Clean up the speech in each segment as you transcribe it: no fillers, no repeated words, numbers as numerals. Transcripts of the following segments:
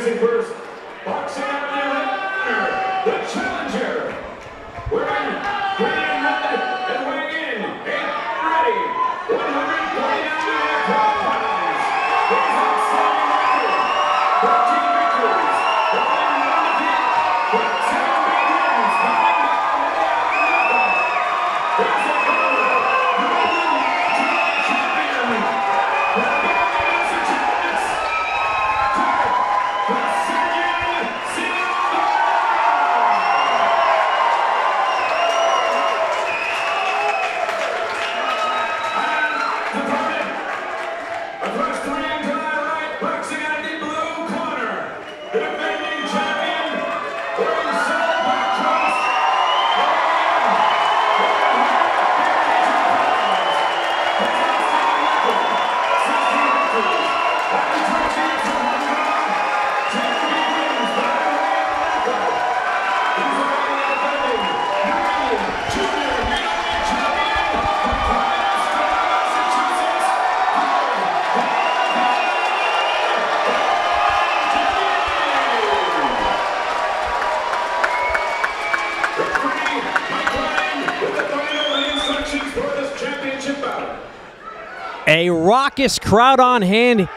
introducing first, boxing out there, the challenger, wearing green and red, and weighing in, ready, 149.5 pounds. His outstanding record, 14 victories, only 1 defeat, but 10 big wins, coming down to the outcome. Here's the corner, Untitled Champion, Massachusetts, Silveira. Across the ring to my right, boxing out of the blue corner, the defending champion, wearing silver black trunks, weighing in 152 pounds. His outstanding record, 16 victories, only 2 defeats from one draw, 10 big wins by way of knockout. He's weighing in defending New England Junior Middleweight champion, from Massachusetts. A raucous crowd on hand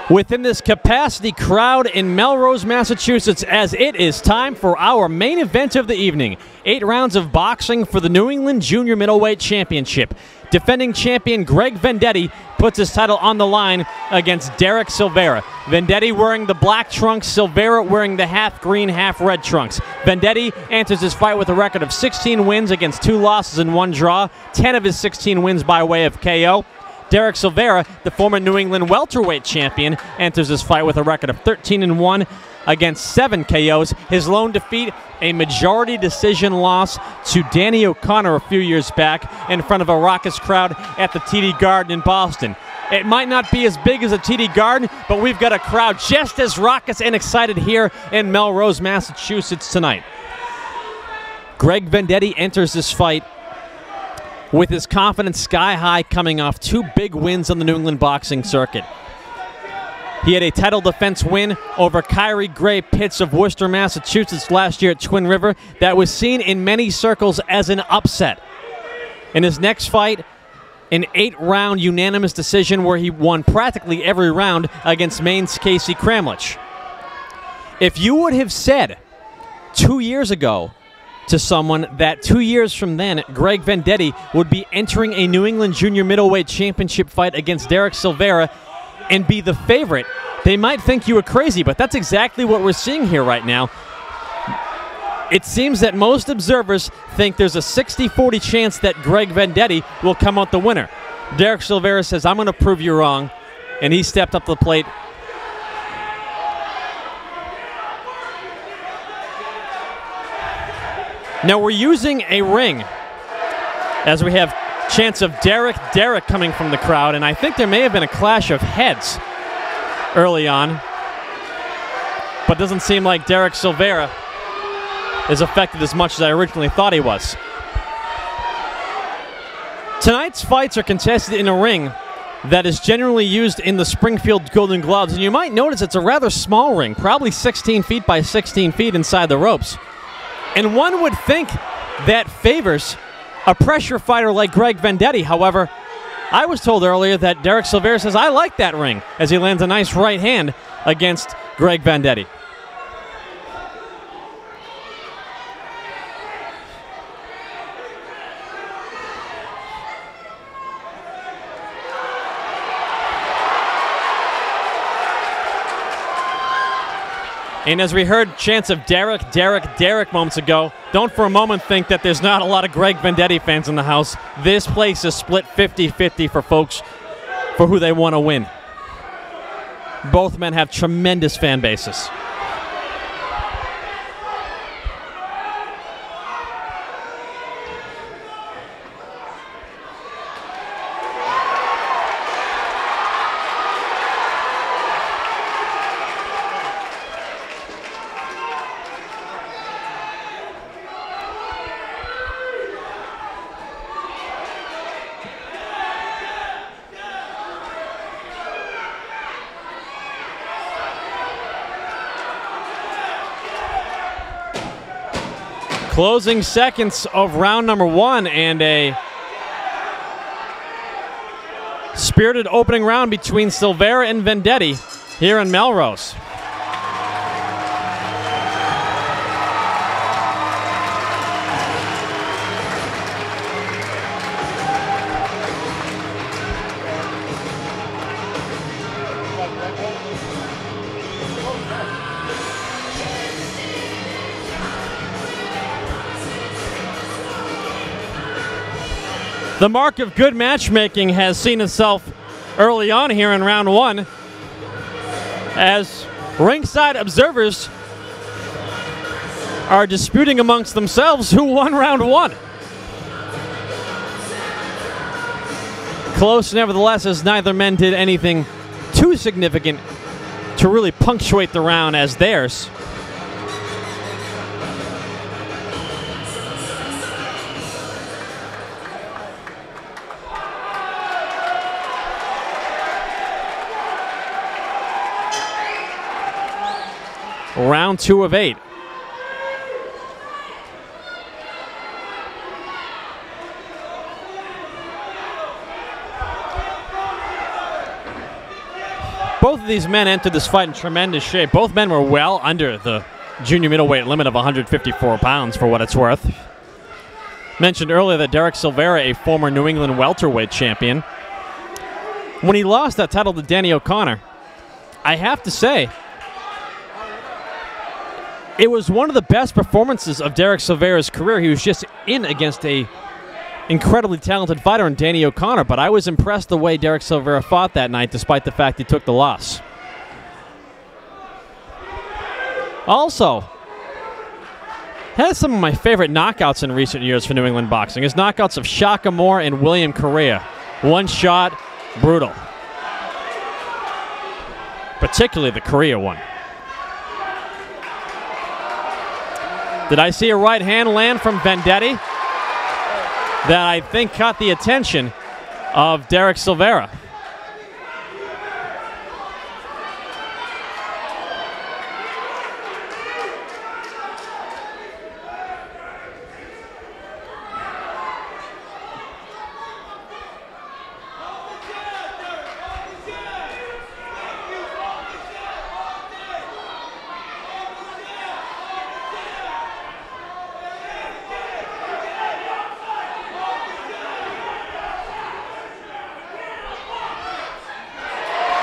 within this capacity crowd in Melrose, Massachusetts, as it is time for our main event of the evening. 8 rounds of boxing for the New England Junior Middleweight Championship. Defending champion Greg Vendetti puts his title on the line against Derek Silveira. Vendetti wearing the black trunks, Silveira wearing the half-green, half-red trunks. Vendetti enters his fight with a record of 16 wins against 2 losses and 1 draw, 10 of his 16 wins by way of KO. Derek Silveira, the former New England welterweight champion, enters this fight with a record of 13-1 against 7 KOs. His lone defeat, a majority decision loss to Danny O'Connor a few years back in front of a raucous crowd at the TD Garden in Boston. It might not be as big as a TD Garden, but we've got a crowd just as raucous and excited here in Melrose, Massachusetts tonight. Greg Vendetti enters this fight with his confidence sky high, coming off 2 big wins on the New England boxing circuit. He had a title defense win over Kyrie Gray Pitts of Worcester, Massachusetts last year at Twin River that was seen in many circles as an upset. In his next fight, an 8-round unanimous decision where he won practically every round against Maine's Casey Cramlich. If you would have said 2 years ago to someone that 2 years from then, Greg Vendetti would be entering a New England Junior Middleweight Championship fight against Derek Silveira and be the favorite, they might think you were crazy, but that's exactly what we're seeing here right now. It seems that most observers think there's a 60-40 chance that Greg Vendetti will come out the winner. Derek Silveira says, I'm going to prove you wrong, and he stepped up to the plate. Now we're using a ring as we have chants of Derek coming from the crowd, and I think there may have been a clash of heads early on, but doesn't seem like Derek Silveira is affected as much as I originally thought he was. Tonight's fights are contested in a ring that is generally used in the Springfield Golden Gloves, and you might notice it's a rather small ring, probably 16 feet by 16 feet inside the ropes. And one would think that favors a pressure fighter like Greg Vendetti. However, I was told earlier that Derek Silveira says, I like that ring, as he lands a nice right hand against Greg Vendetti. And as we heard chants of Derek moments ago, don't for a moment think that there's not a lot of Greg Vendetti fans in the house. This place is split 50-50 for folks for who they want to win. Both men have tremendous fan bases. Closing seconds of round number 1 and a spirited opening round between Silveira and Vendetti here in Melrose. The mark of good matchmaking has seen itself early on here in round 1 as ringside observers are disputing amongst themselves who won round 1. Close nevertheless, as neither men did anything too significant to really punctuate the round as theirs. Round 2 of 8. Both of these men entered this fight in tremendous shape. Both men were well under the junior middleweight limit of 154 pounds for what it's worth. Mentioned earlier that Derek Silveira, a former New England welterweight champion, when he lost that title to Danny O'Connor, I have to say, it was one of the best performances of Derek Silveira's career. He was just in against a incredibly talented fighter in Danny O'Connor, but I was impressed the way Derek Silveira fought that night despite the fact he took the loss. Also, has some of my favorite knockouts in recent years for New England boxing. His knockouts of Shaka Moore and William Correa. One shot, brutal. Particularly the Correa one. Did I see a right hand land from Vendetti that I think caught the attention of Derek Silveira?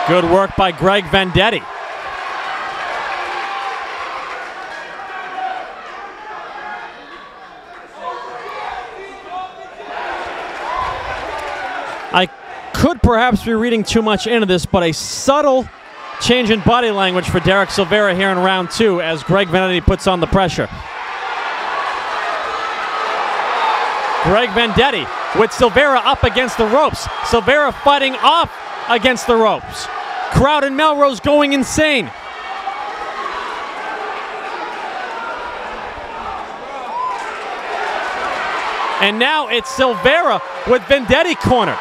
Good work by Greg Vendetti. I could perhaps be reading too much into this, but a subtle change in body language for Derek Silveira here in round 2 as Greg Vendetti puts on the pressure. Greg Vendetti with Silveira up against the ropes. Silveira fighting off against the ropes. Crowd in Melrose going insane. And now it's Silveira with Vendetti cornered.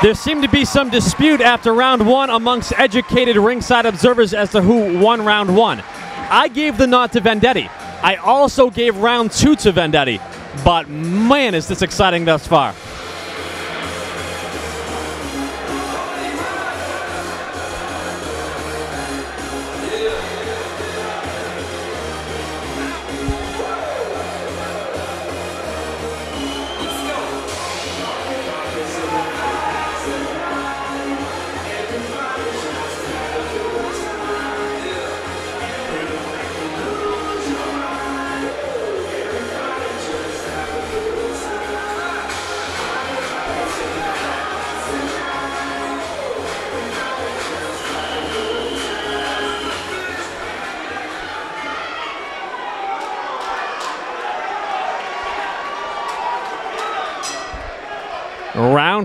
There seemed to be some dispute after round 1 amongst educated ringside observers as to who won round 1. I gave the nod to Vendetti. I also gave round 2 to Vendetti. But man, is this exciting thus far.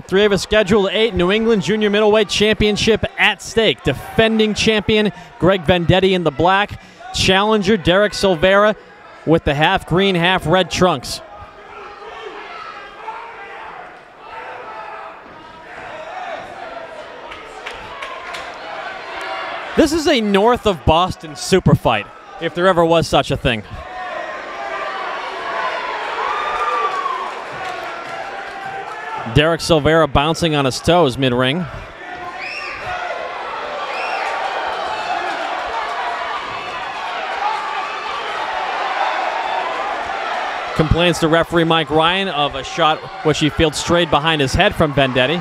3 of a scheduled 8 New England Junior Middleweight Championship at stake. Defending champion Greg Vendetti in the black. Challenger Derek Silveira with the half green, half red trunks. This is a north of Boston super fight, if there ever was such a thing. Derek Silveira bouncing on his toes mid-ring. Complains to referee Mike Ryan of a shot which he fields straight behind his head from Vendetti.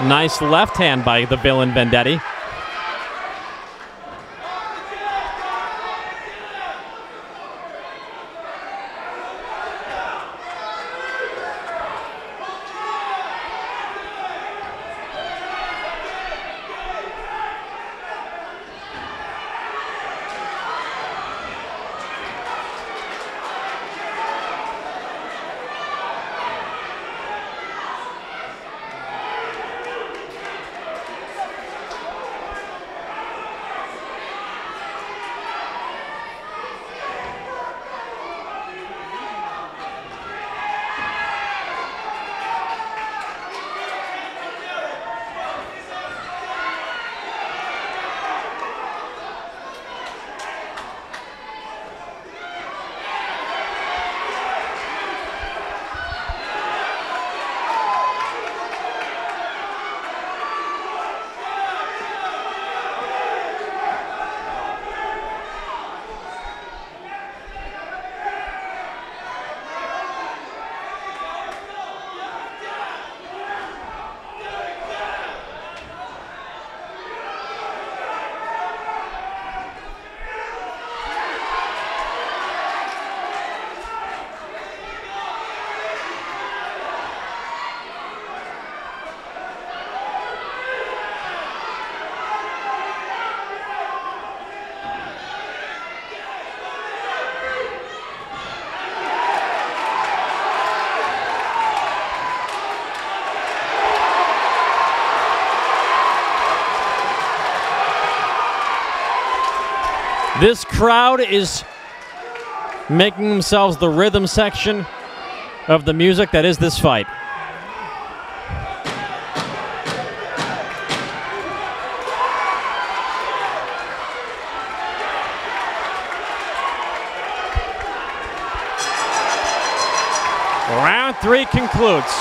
Nice left hand by the villain Vendetti. This crowd is making themselves the rhythm section of the music that is this fight. Round 3 concludes.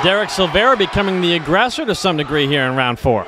Derek Silveira becoming the aggressor to some degree here in round 4.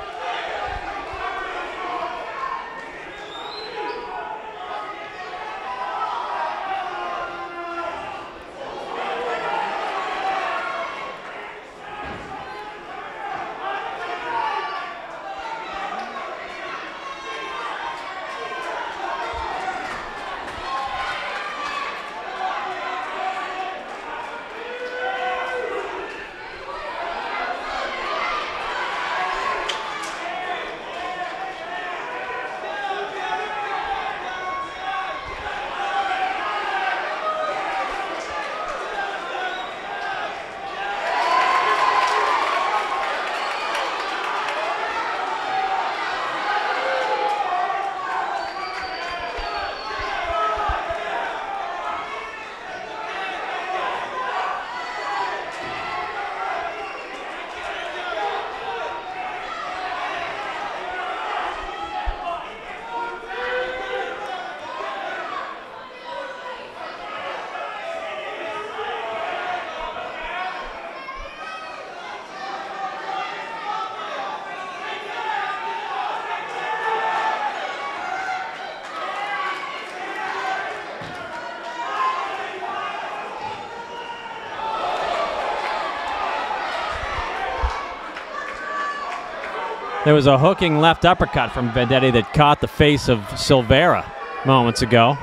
There was a hooking left uppercut from Vendetti that caught the face of Silveira moments ago.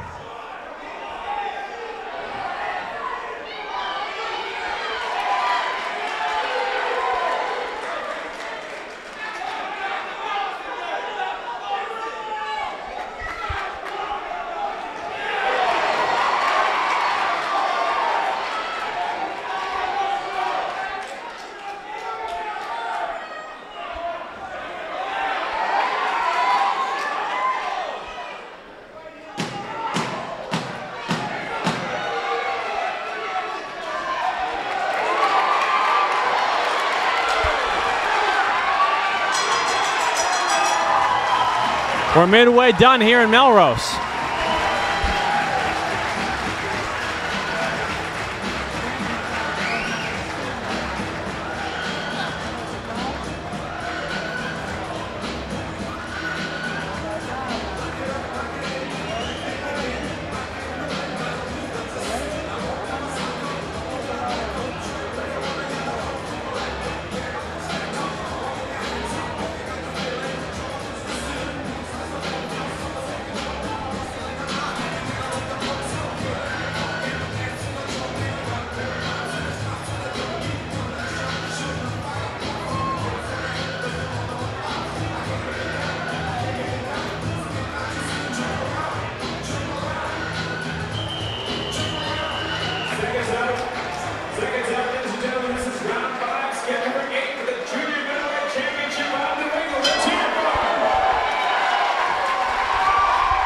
We're midway done here in Melrose.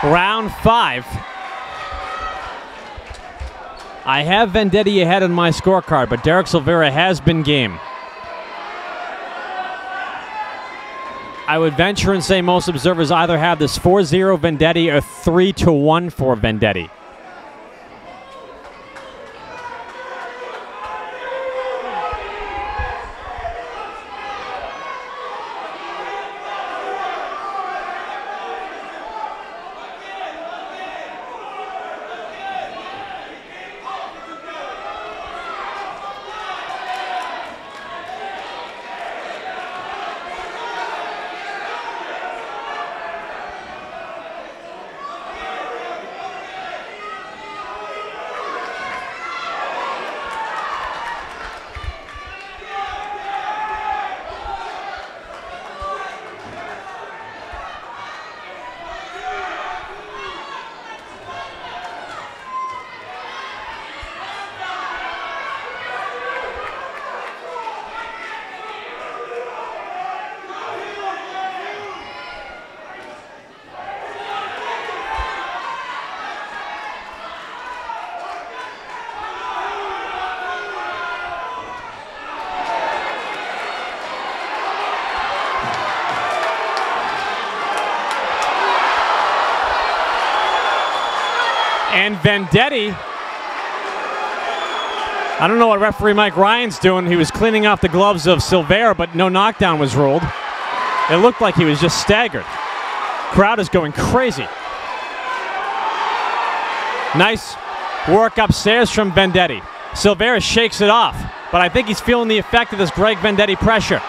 Round 5. I have Vendetti ahead on my scorecard, but Derek Silveira has been game. I would venture and say most observers either have this 4-0 Vendetti or 3-1 for Vendetti. And Vendetti, I don't know what referee Mike Ryan's doing. He was cleaning off the gloves of Silveira, but no knockdown was ruled. It looked like he was just staggered. Crowd is going crazy. Nice work upstairs from Vendetti. Silveira shakes it off, but I think he's feeling the effect of this Greg Vendetti pressure.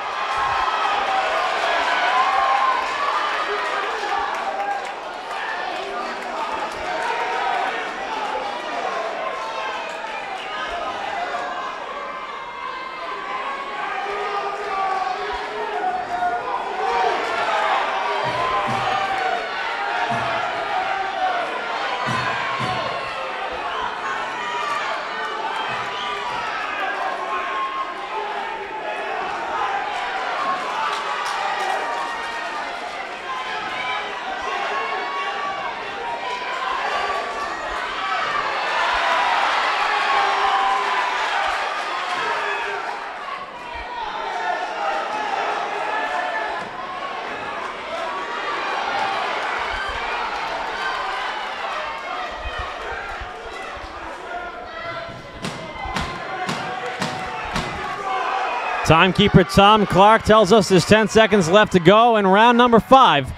Timekeeper Tom Clark tells us there's 10 seconds left to go in round number 5.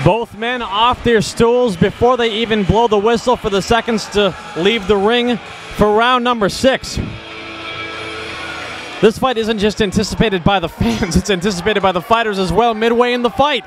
Both men off their stools before they even blow the whistle for the seconds to leave the ring for round number 6. This fight isn't just anticipated by the fans, it's anticipated by the fighters as well midway in the fight.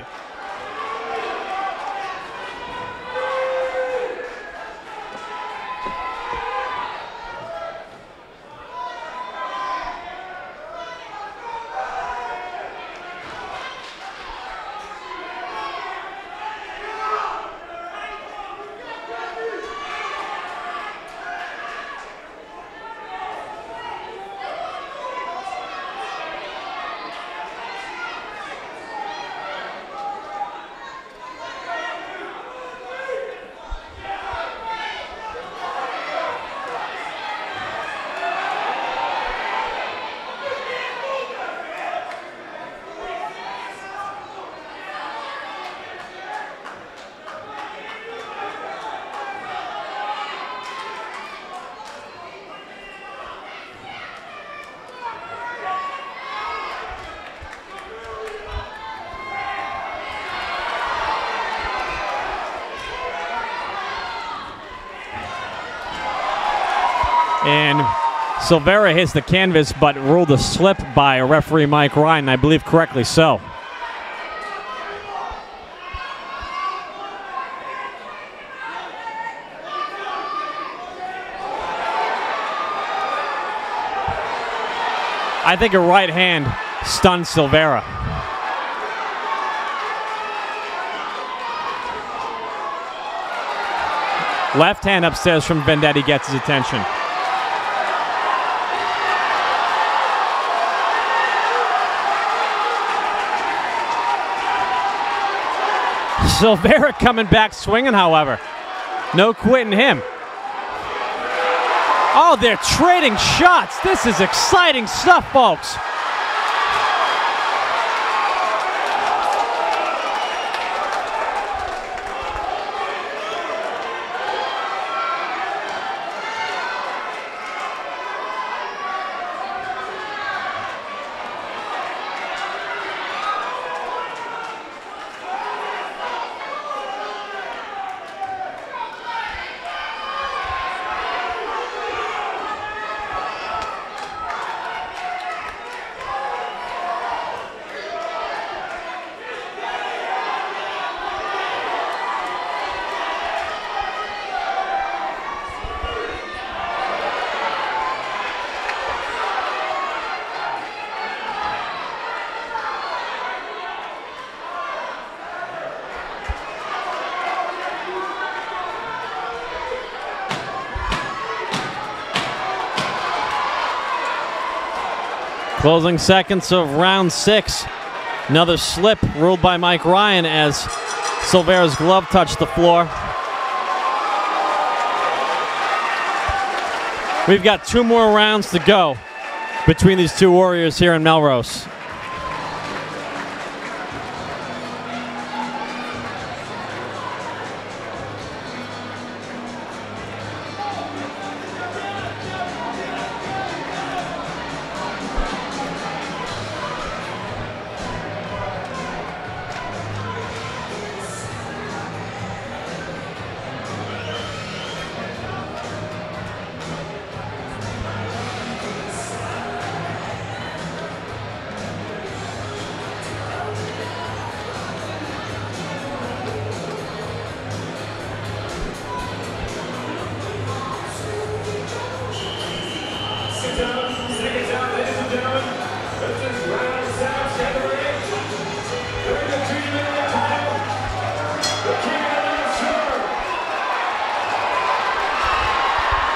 And Silveira hits the canvas, but ruled a slip by referee Mike Ryan, I believe correctly so. I think a right hand stunned Silveira. Left hand upstairs from Vendetti gets his attention. Silveira coming back swinging, however. No quitting him. Oh, they're trading shots. This is exciting stuff, folks. Closing seconds of round 6. Another slip ruled by Mike Ryan as Silveira's glove touched the floor. We've got 2 more rounds to go between these two warriors here in Melrose.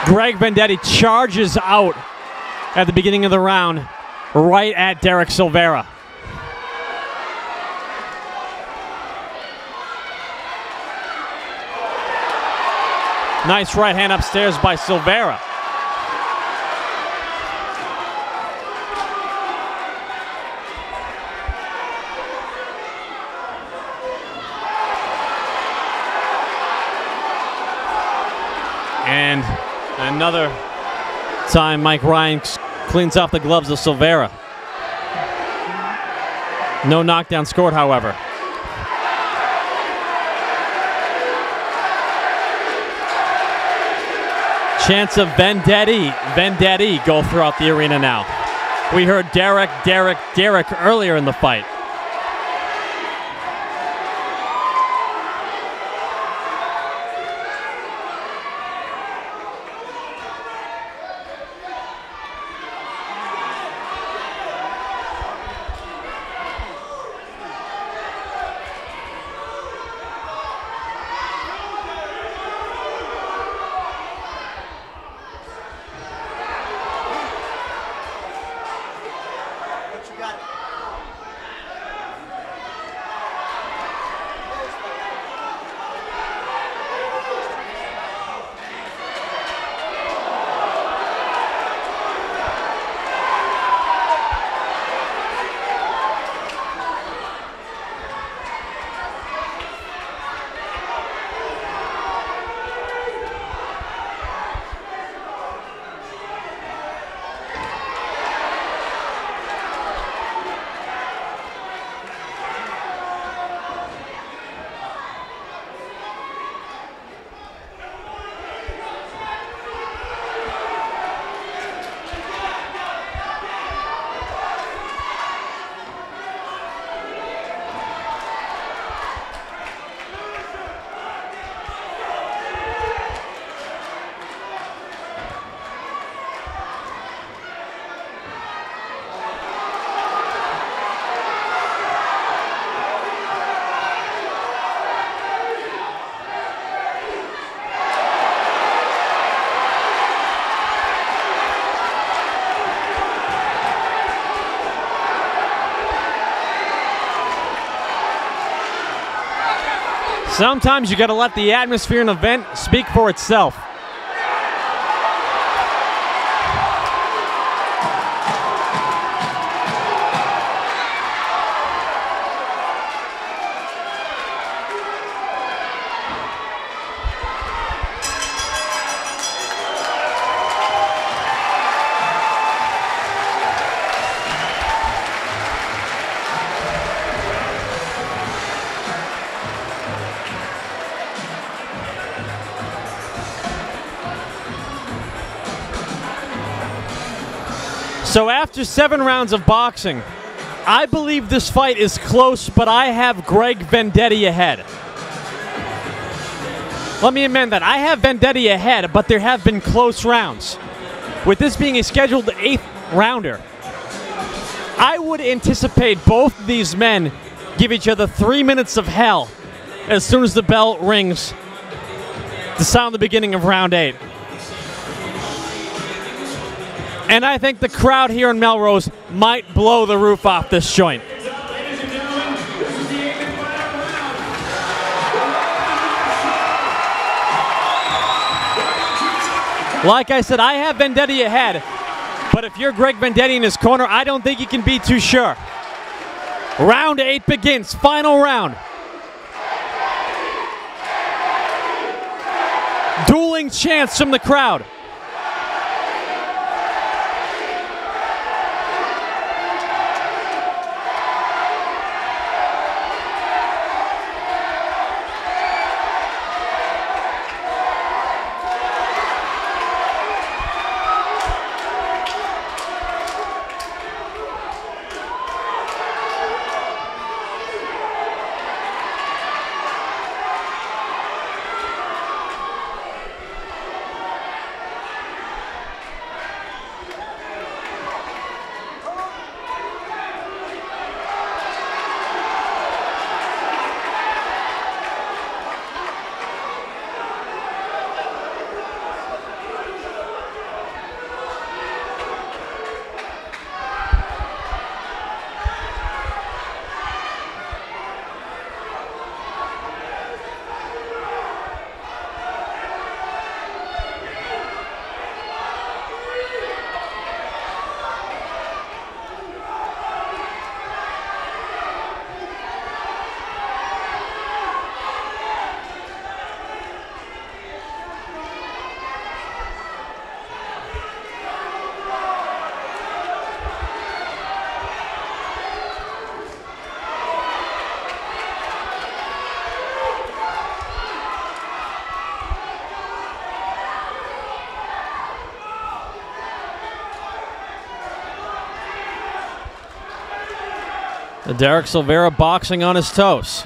Greg Vendetti charges out at the beginning of the round, right at Derek Silveira. Nice right hand upstairs by Silveira. And another time Mike Ryan cleans off the gloves of Silveira. No knockdown scored, however. Chants of Vendetti, Vendetti go throughout the arena now. We heard Derek, Derek, Derek earlier in the fight. Sometimes you got to let the atmosphere in an event speak for itself. So after 7 rounds of boxing, I believe this fight is close, but I have Greg Vendetti ahead. Let me amend that. I have Vendetti ahead, but there have been close rounds. With this being a scheduled 8th rounder, I would anticipate both of these men give each other 3 minutes of hell as soon as the bell rings to sound the beginning of round 8. And I think the crowd here in Melrose might blow the roof off this joint. Like I said, I have Vendetti ahead, but if you're Greg Vendetti in his corner, I don't think you can be too sure. Round 8 begins, final round. Dueling chants from the crowd. Derek Silveira boxing on his toes.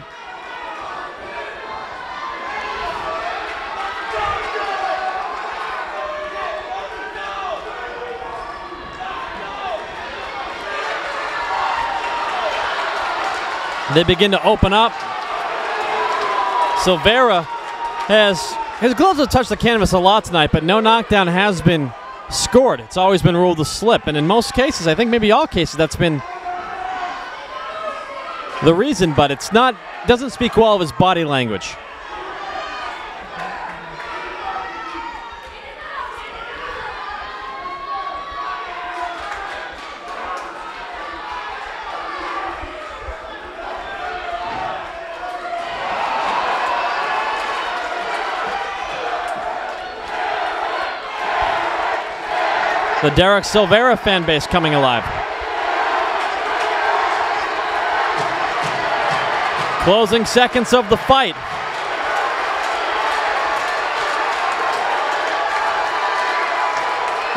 They begin to open up. Silveira his gloves have touched the canvas a lot tonight, but no knockdown has been scored. It's always been ruled a slip, and in most cases, I think maybe all cases, that's been the reason, but it's not, doesn't speak well of his body language. The Derek Silveira fan base coming alive. Closing seconds of the fight.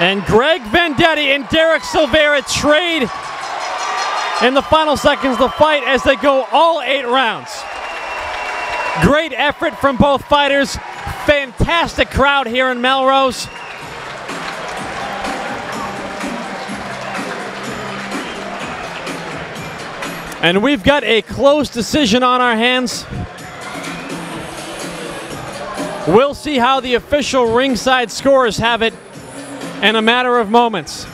And Greg Vendetti and Derek Silveira trade in the final seconds of the fight as they go all 8 rounds. Great effort from both fighters. Fantastic crowd here in Melrose. And we've got a close decision on our hands. We'll see how the official ringside scores have it in a matter of moments.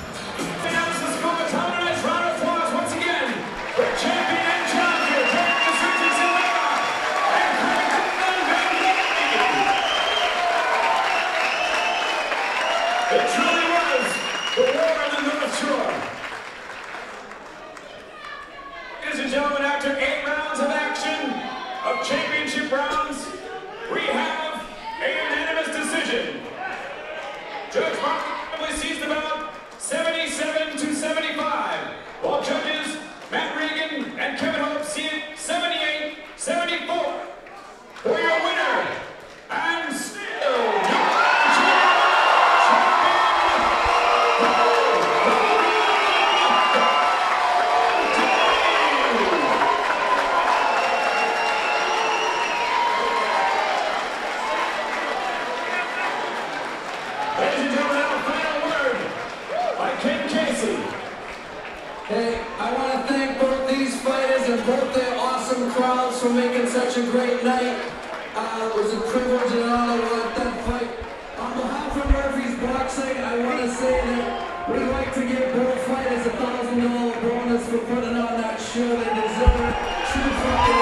Hey, I want to thank both these fighters and both their awesome crowds for making such a great night. It was a privilege and honor to let them fight. On behalf of Murphy's Boxing, I want to say that we'd like to give both fighters a $1,000 bonus for putting on that show. They deserve it. True fucking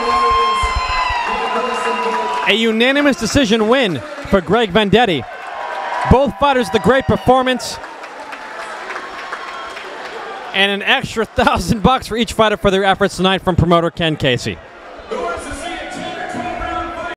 warriors. A unanimous decision win for Greg Vendetti. Both fighters with a great performance. And an extra $1,000 for each fighter for their efforts tonight from promoter Ken Casey.